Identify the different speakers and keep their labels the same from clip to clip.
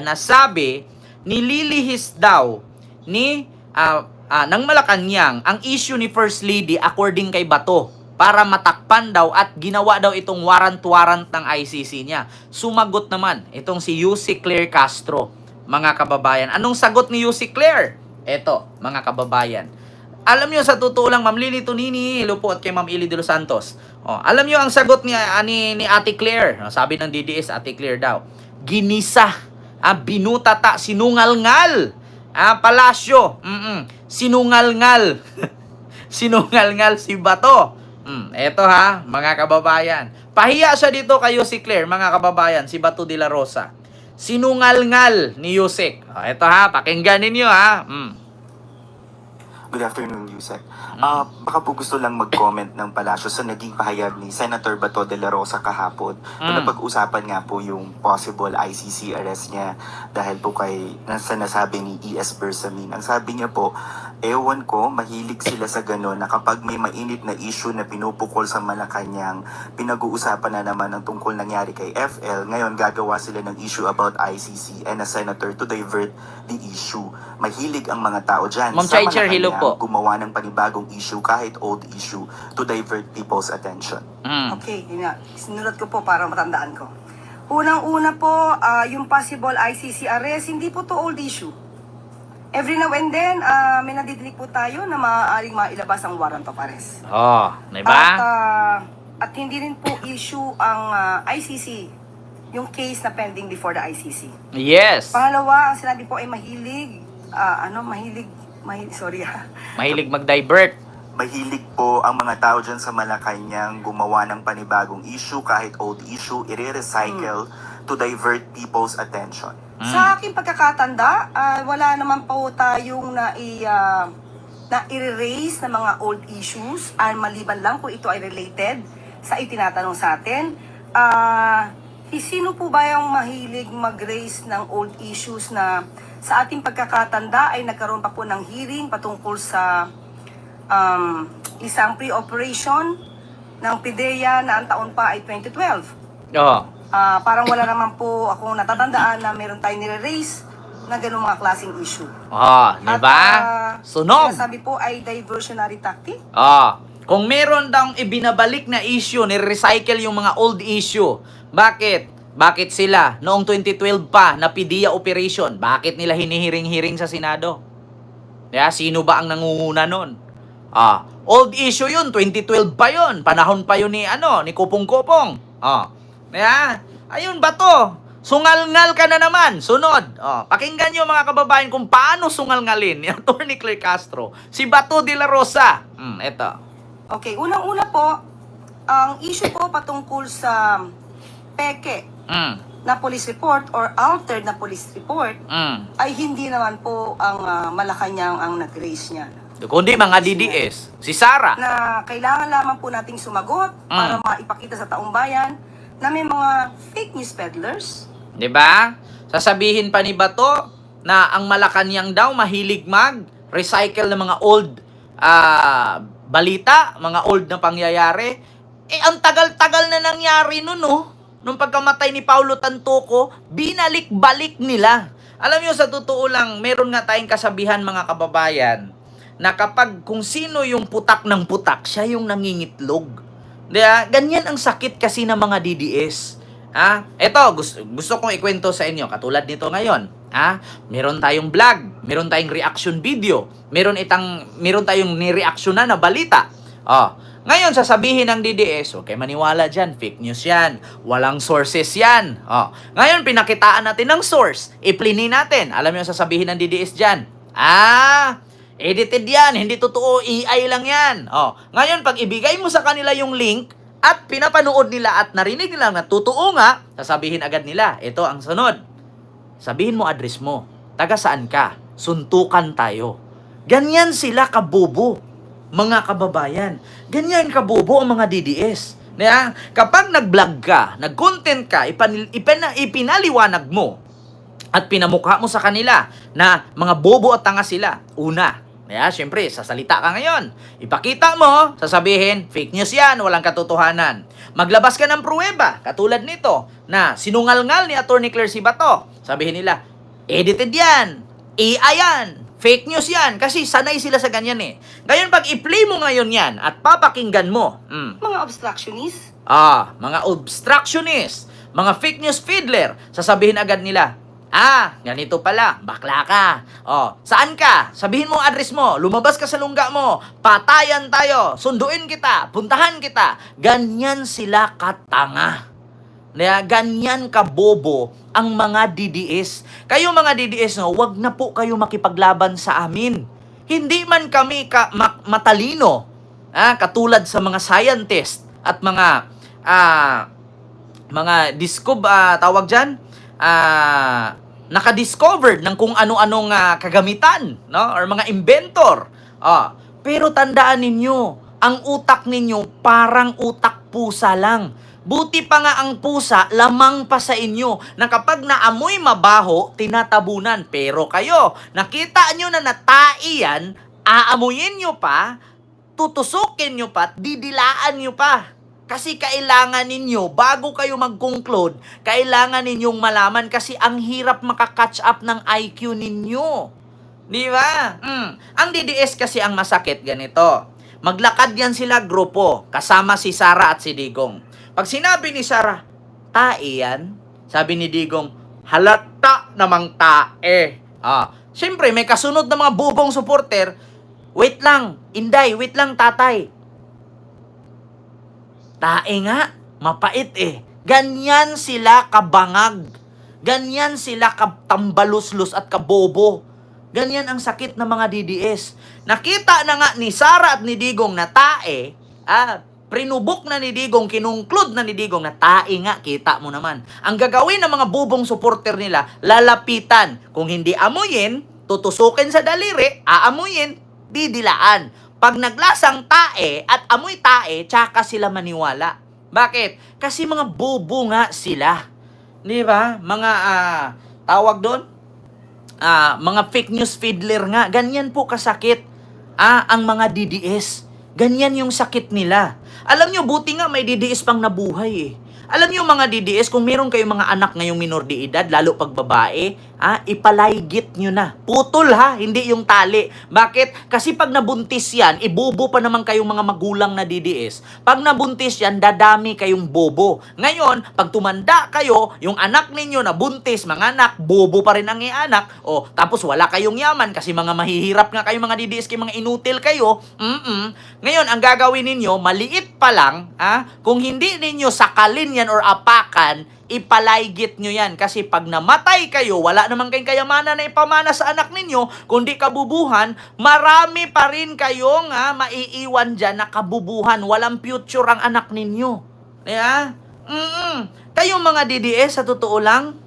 Speaker 1: na sabi, nililihis daw ng Malacanang ang issue ni First Lady according kay Bato para matakpan daw at ginawa daw itong warrant ng ICC niya. Sumagot naman itong si Yussi Claire Castro, mga kababayan. Anong sagot ni Yussi Claire? Eto, mga kababayan. Alam nyo, sa totoo lang, Ma'am Lily Tonini, hello po at kay Ma'am Ili de los Santos. Alam nyo ang sagot ni Ate Claire. Sabi ng DDS, Ate Claire daw, ginisa, binutata, sinungalngal, palasyo, sinungalngal, sinungalngal si Bato. Eto mga kababayan. Pahiya siya dito kay Yussi Claire, mga kababayan, si Bato de la Rosa. Sinungalngal ni Yusek. Eto pakinggan ninyo
Speaker 2: Good afternoon, Yusek. Baka po gusto lang mag-comment ng palasyo sa naging pahayag ni Senator Bato de la Rosa kahapon. Napag-usapan nga po yung possible ICC arrest niya dahil po kay nasabi ni E.S. Bersamin. Ang sabi niya po, ewan ko, mahilig sila sa gano'n na kapag may mainit na issue na pinupukol sa Malacanang, pinag-uusapan na naman ang tungkol nangyari kay FL. Ngayon, gagawa sila ng issue about ICC and a senator to divert the issue. Mahilig ang mga tao dyan
Speaker 1: Ma'am
Speaker 2: sa
Speaker 1: Chaicher, hello po.
Speaker 2: gumawa ng panibagong issue kahit old issue to divert people's attention.
Speaker 3: Okay, yun nga. Sinulat ko po para matandaan ko. Unang-una po, yung possible ICC arrest, hindi po to old issue. Every now and then, may nadidinig po tayo na maaaring mailabas ang warrant of arrest.
Speaker 1: Diba?
Speaker 3: At hindi rin po issue ang ICC, yung case na pending before the ICC.
Speaker 1: Yes.
Speaker 3: Pangalawa, ang sinabi po ay mahilig
Speaker 1: Mag-divert.
Speaker 2: Mahilig po ang mga tao dyan sa Malacanang gumawa ng panibagong issue kahit old issue, i-recycle to divert people's attention.
Speaker 3: Sa aking pagkakatanda, wala naman po tayong i-erase na mga old issues, maliban lang kung ito ay related sa itinatanong sa atin. Sino po ba yung mahilig mag-raise ng old issues na sa ating pagkakatanda ay nagkaroon pa po ng hearing patungkol sa isang pre-operation ng PIDEA na ang taon pa ay 2012. Parang wala naman po akong natatandaan na meron tayong nire-raise na gano'ng mga klaseng issue.
Speaker 1: Diba? Sunog.
Speaker 3: Sabi po ay diversionary tactic.
Speaker 1: Kung meron daw ibinabalik na issue, ni-recycle yung mga old issue. Bakit? Bakit sila noong 2012 pa na PIDEA operation? Bakit nila hinihiring-hiring sa Senado? Sino ba ang nangunguna nun? Old issue yun, 2012 pa yun. Panahon pa yun ni Kupong-Kupong. Ayun ba to? Sungalngal ka na naman. Sunod. Pakinggan nyo mga kababayan kung paano sungalngalin ni Atty. Claire Castro si Bato de la Rosa. Eto.
Speaker 3: Okay, unang-una po, ang issue po patungkol sa peke na police report or altered na police report ay hindi naman po ang Malacanang ang nag-raise niya.
Speaker 1: Kundi mga DDS. Si Sara.
Speaker 3: Na kailangan lamang po nating sumagot para maipakita sa taong bayan na may mga fake news peddlers. Diba?
Speaker 1: Sasabihin pa ni Bato na ang Malacanang daw mahilig mag-recycle ng mga old balita, mga old na pangyayari. Ang tagal-tagal na nangyari nun, Nung pagkamatay ni Paulo Tantoco, binalik-balik nila. Alam nyo, sa totoo lang, meron nga tayong kasabihan, mga kababayan, na kapag kung sino yung putak ng putak, siya yung nangingitlog. Ganyan ang sakit kasi ng mga DDS. Ito, gusto kong ikwento sa inyo, katulad nito ngayon. Meron tayong vlog, meron tayong reaction video, meron tayong nireaksyonan na balita. Ngayon, sasabihin ng DDS, okay, maniwala dyan, fake news yan, walang sources yan. Ngayon, pinakitaan natin ng source, iplini natin. Alam nyo sasabihin ng DDS dyan? Edited yan, hindi totoo, AI lang yan. Ngayon, pag ibigay mo sa kanila yung link, at pinapanood nila at narinig nila na totoo nga, sasabihin agad nila, ito ang sunod. Sabihin mo address mo, taga saan ka, suntukan tayo. Ganyan sila kabobo, mga kababayan. Ganyan kabobo ang mga DDS. Kapag nag-vlog ka, nag-content ka, ipinaliwanag mo at pinamukha mo sa kanila na mga bobo at tanga sila. Una, syempre, sasalita ka ngayon. Ipakita mo, sasabihin, fake news yan, walang katotohanan. Maglabas ka ng pruweba, katulad nito, na sinungalngal ni Atty. Claire si Bato. Sabihin nila, Edited yan. AI yan. Fake news yan. Kasi sanay sila sa ganyan eh. Ngayon, pag i-play mo ngayon yan at papakinggan mo,
Speaker 3: Mga obstructionist,
Speaker 1: mga obstructionist, mga fake news fiddler, sasabihin agad nila, ganito pala, bakla ka. Saan ka? Sabihin mo ang address mo, lumabas ka sa lungga mo, patayan tayo, sunduin kita, puntahan kita. Ganyan sila katanga. Ganyan kabobo ang mga DDS. Kayo mga DDS, wag na po kayo makipaglaban sa amin. Hindi man kami matalino, katulad sa mga scientist at mga tawag dyan, nakadiscovered ng kung ano-anong kagamitan, no? Or mga inventor. Pero tandaan ninyo, ang utak ninyo parang utak pusa lang. Buti pa nga ang pusa, lamang pa sa inyo, na kapag naamoy mabaho, tinatabunan. Pero kayo, nakita nyo na natai yan, aamuyin nyo pa, tutusukin nyo pa, at didilaan nyo pa. Kasi kailangan ninyo, bago kayo mag-conclude, kailangan ninyong malaman kasi ang hirap makakatch up ng IQ ninyo. Di ba? Ang DDS kasi ang masakit ganito. Maglakad yan sila grupo, kasama si Sara at si Digong. Pag sinabi ni Sara, tae yan, sabi ni Digong, halata namang tae. Siyempre, may kasunod na mga bubong supporter, wait lang, Inday, wait lang tatay. Tae nga, mapait eh. Ganyan sila kabangag. Ganyan sila katambaluslos at kabobo. Ganyan ang sakit ng mga DDS. Nakita na nga ni Sara at ni Digong na tae, prinubok na ni Digong, kinungklud na ni Digong na tae nga, kita mo naman. Ang gagawin ng mga bubong supporter nila, lalapitan. Kung hindi amuyin, tutusukin sa daliri, aamuyin, didilaan. Pag naglasang tae at amoy tae, tsaka sila maniwala. Bakit? Kasi mga bobo nga sila. Di ba? Mga, tawag doon? Mga fake news fiddler nga. Ganyan po kasakit ang mga DDS. Ganyan yung sakit nila. Alam nyo, buti nga may DDS pang nabuhay eh. Alam nyo mga DDS, kung meron kayong mga anak ngayong minor de edad, lalo pag babae, ipalaygit nyo na. Putol ha, hindi yung tali. Bakit? Kasi pag nabuntis yan, ibobo pa naman kayong mga magulang na DDS. Pag nabuntis yan, dadami kayong bobo. Ngayon, pag tumanda kayo, yung anak ninyo na buntis, mga anak, bobo pa rin ang anak, tapos wala kayong yaman kasi mga mahihirap nga kayo mga DDS, kayo mga inutil kayo. Ngayon, ang gagawin ninyo, maliit pa lang, kung hindi ninyo sakalin yan or apakan, ipalaygit nyo yan. Kasi pag namatay kayo, wala naman kayong kayamanan na ipamana sa anak ninyo, kundi kabubuhan, marami pa rin kayong maiiwan dyan na kabubuhan. Walang future ang anak ninyo. Kayong mga DDS, sa totoo lang,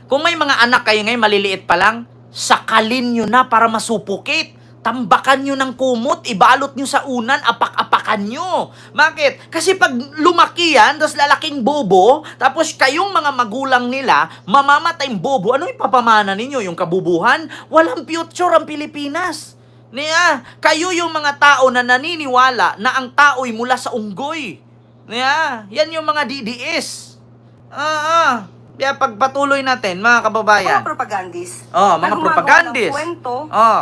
Speaker 1: kung may mga anak kayo ngayon, maliliit pa lang, sakalin nyo na para masupukit. Tambakan nyo ng kumot, ibalot nyo sa unan, apak-apakan nyo. Bakit? Kasi pag lumaki yan, tapos lalaking bobo, tapos kayong mga magulang nila, mamamatayang bobo, ano ipapamana ninyo? Yung kabubuhan? Walang future ang Pilipinas. Kayo yung mga tao na naniniwala na ang tao'y mula sa unggoy. Yan yung mga DDS. Kaya pagpatuloy natin, mga kababayan.
Speaker 3: mga propagandist.
Speaker 1: Mga
Speaker 3: na gumagawa
Speaker 1: propagandist.
Speaker 3: ng kwento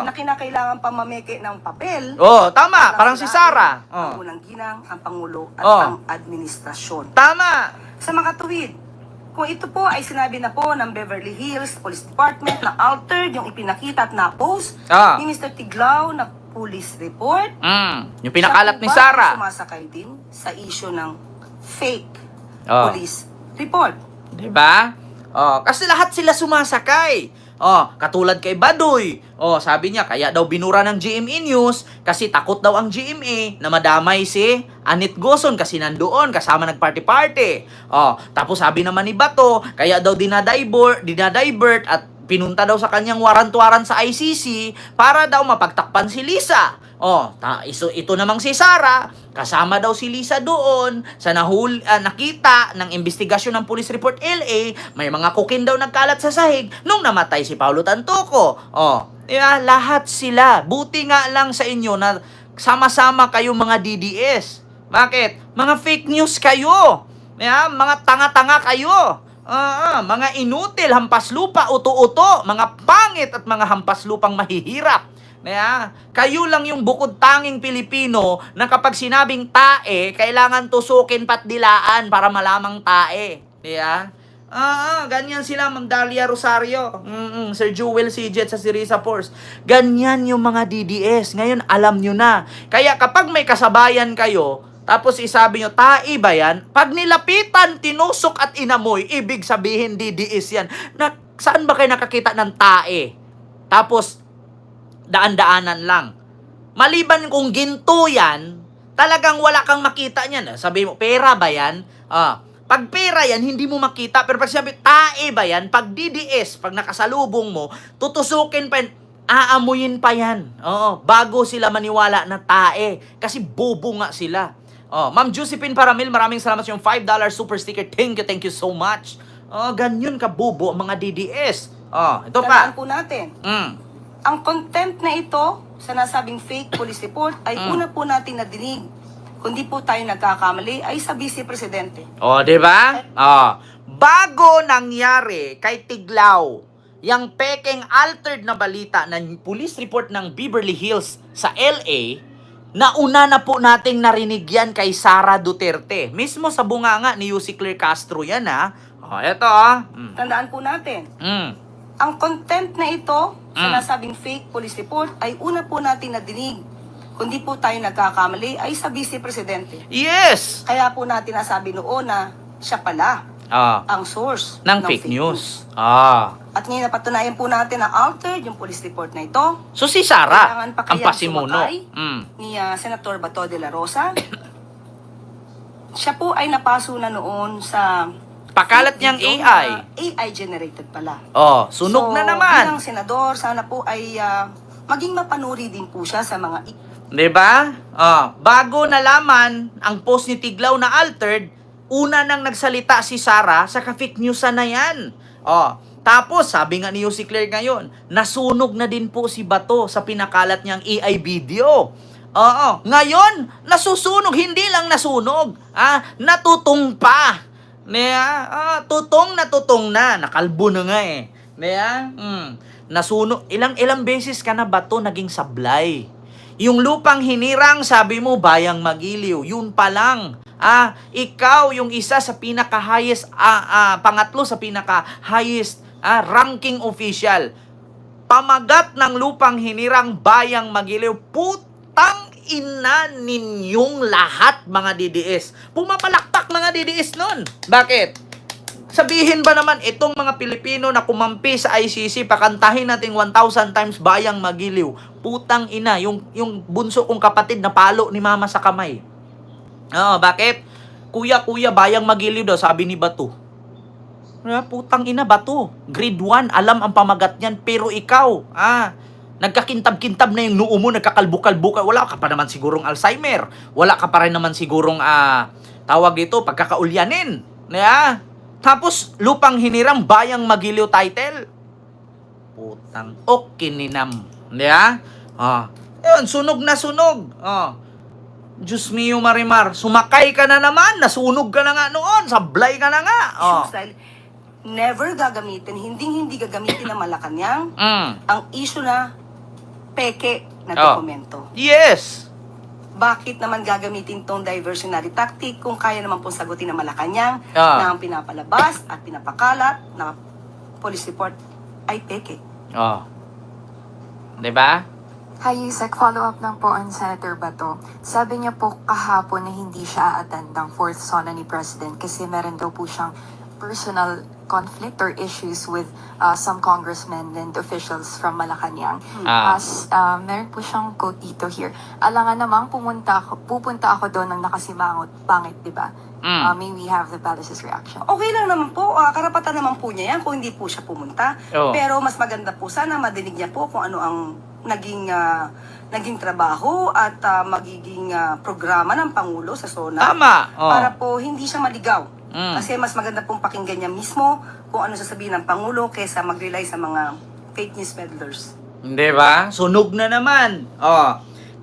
Speaker 3: na kinakailangan pamameke ng papel.
Speaker 1: Tama. Parang si Sara.
Speaker 3: Ang unang ginang, ang Pangulo, at ang administrasyon.
Speaker 1: Tama.
Speaker 3: Sa makatuwid, kung ito po ay sinabi na po ng Beverly Hills Police Department na altered yung ipinakita at na-post ni Mr. Tiglao na police report.
Speaker 1: Yung pinakalat ni
Speaker 3: siya po ba
Speaker 1: Sara.
Speaker 3: ay sumasakay din sa issue ng fake police report.
Speaker 1: Diba? Kasi lahat sila sumasakay. Katulad kay Badoy. Sabi niya, kaya daw binura ng GMA News kasi takot daw ang GMA na madamay si Anit Gozon kasi nandoon, kasama nag-party-party. Tapos sabi naman ni Bato, kaya daw dinadivert at pinunta daw sa kanyang warrant sa ICC para daw mapagtakpan si Lisa. Ito namang si Sara, kasama daw si Lisa doon sa nakita ng investigasyon ng Police Report LA, may mga kukin daw nagkalat sa sahig nung namatay si Paulo Tantoco. Lahat sila. Buti nga lang sa inyo na sama-sama kayong mga DDS. Bakit? Mga fake news kayo. Mga tanga-tanga kayo. Mga inutil, hampas lupa, uto-uto, mga pangit at mga hampas lupang mahihirap. Kayo lang yung bukod tanging Pilipino na kapag sinabing tae, kailangan tusukin pat dilaan para malamang tae. Ganyan sila, Ma'am Dalia Rosario, Sir Jewel Sijet sa Sirisa Force. Ganyan yung mga DDS. Ngayon, alam nyo na. Kaya kapag may kasabayan kayo, tapos isabi nyo, tae ba yan? Pag nilapitan, tinusok at inamoy, ibig sabihin DDS yan. Saan ba kayo nakakita ng tae? Tapos, daan-daanan lang. Maliban kung ginto yan, talagang wala kang makita niyan. Sabi mo, pera ba yan? Pag pera yan, hindi mo makita. Pero pag sabi, tae ba yan? Pag DDS, pag nakasalubong mo, tutusukin pa yan, aamuyin pa yan. Bago sila maniwala na tae. Kasi bobo nga sila. Ma'am Josephine Paramil, maraming salamat sa yung $5 super sticker. Thank you so much. Ganyan ka bobo ang mga DDS. Ito pa.
Speaker 3: Tandaan po natin, ang content na ito sa nasabing fake police report ay una po natin nadinig. Kundi po tayo nagkakamali ay sa Vice Presidente.
Speaker 1: Di ba? Bago nangyari kay Tiglaw, yung pekeng altered na balita ng police report ng Beverly Hills sa LA, nauna na po nating narinig yan kay Sara Duterte. Mismo sa bunganga ni Yussi Claire Castro yan, Eto,
Speaker 3: Tandaan po natin, ang content na ito sa nasabing fake police report ay una po natin nadinig. Kundi po tayo nagkakamali ay sa Vice Presidente.
Speaker 1: Yes!
Speaker 3: Kaya po natin nasabi noon na siya pala ang source
Speaker 1: ng fake news.
Speaker 3: At ngayon napatunayan po natin na altered yung police report na ito.
Speaker 1: So si Sara,
Speaker 3: Kailangan pa
Speaker 1: ang
Speaker 3: kayang
Speaker 1: pasimuno.
Speaker 3: sumakay ni Senator Bato de la Rosa. Siya po ay napaso na noon sa
Speaker 1: Pakalat niyang
Speaker 3: video
Speaker 1: AI.
Speaker 3: na AI generated pala.
Speaker 1: Sunog
Speaker 3: So,
Speaker 1: na naman.
Speaker 3: bilang senador, sana po ay maging mapanuri din po siya sa mga
Speaker 1: Diba? Bago nalaman ang post ni Tiglaw na altered, una nang nagsalita si Sara sa fake news na yan. Tapos, sabi nga ni Yussi Claire ngayon, nasunog na din po si Bato sa pinakalat niyang AI video. Ngayon, nasusunog, hindi lang nasunog, natutong pa. Tutong na, nakalbo na nga eh. Nasunog, ilang beses ka na Bato naging sablay. Yung lupang hinirang, sabi mo, bayang magiliw. Yun pa lang. Ikaw yung isa sa pinaka-highest, pangatlo sa pinaka-highest ranking official. Pamagat ng lupang hinirang, bayang magiliw. Putang ina ninyong lahat, mga DDS. Pumapalakpak mga DDS nun. Bakit? Sabihin ba naman, itong mga Pilipino na kumampi sa ICC, pakantahin natin 1,000 times bayang magiliw. Putang ina, yung bunso kong kapatid na palo ni mama sa kamay. Bakit? Kuya, bayang magiliw daw, sabi ni Bato. Putang ina, Bato. Grade 1, alam ang pamagat niyan, pero ikaw, nagkakintab-kintab na yung noo mo, nagkakalbukal-bukal. Wala ka pa naman sigurong Alzheimer. Wala ka pa rin naman sigurong, tawag dito, pagkakaulyanin. Tapos, lupang hinirang, bayang magiliw title. Putang, okininam. Yun, sunog na sunog. Diyos mio Marimar, sumakay ka na naman, nasunog ka na nga noon, sablay ka na nga.
Speaker 3: issues dahil never gagamitin, hindi gagamitin ng Malacanang ang issue na peke na dokumento.
Speaker 1: Yes.
Speaker 3: Bakit naman gagamitin tong diversionary tactic kung kaya naman pong sagutin ng Malacanang na ang pinapalabas at pinapakalat na police report ay peke?
Speaker 1: Diba?
Speaker 4: Hi, Yusek. Follow-up lang po on Senator Bato. Sabi niya po kahapon na hindi siya attend ng fourth SONA ni President kasi meron daw po siyang personal conflict or issues with some congressmen and officials from Malacanang. Meron po siyang quote dito here. Alangan namang pupunta ako doon ng nakasimangot. Pangit, di ba? May we have the palace's reaction.
Speaker 3: Okay lang naman po, karapatan naman po niya yan kung hindi po siya pumunta. Pero mas maganda po sana madinig niya po kung ano ang naging trabaho at magiging programa ng Pangulo sa SONA.
Speaker 1: Tama.
Speaker 3: Para po hindi siya maligaw. Kasi mas maganda pong pakinggan niya mismo kung ano sasabihin ng Pangulo kaysa mag-rely sa mga fake news peddlers.
Speaker 1: Di ba? Sunog na naman.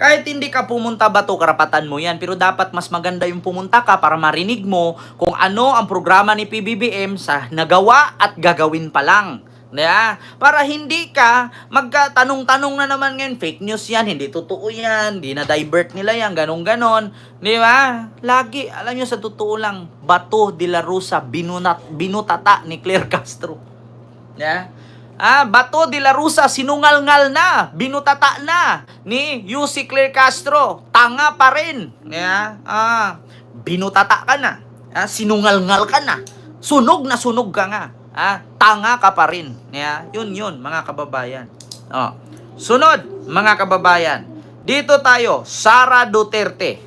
Speaker 1: Kahit hindi ka pumunta Bato, karapatan mo yan. Pero dapat mas maganda yung pumunta ka para marinig mo kung ano ang programa ni PBBM sa nagawa at gagawin pa lang. Yeah? Para hindi ka magkatanong-tanong na naman ngayon, fake news yan, hindi totoo yan, hindi na divert nila yan, ganon-ganon. Di ba? Lagi, alam nyo sa totoo lang, Bato de la Rosa, binutata ni Claire Castro. Yeah? Bato de la Rosa, sinungal-ngal na, binutata na ni UC Claire Castro. Tanga pa rin. Yeah? Binutata ka na. Sinungal-ngal ka na. Sunog na sunog ka nga. Tanga ka pa rin. Yeah? Yun, mga kababayan. Sunod, mga kababayan. Dito tayo, Sara Duterte.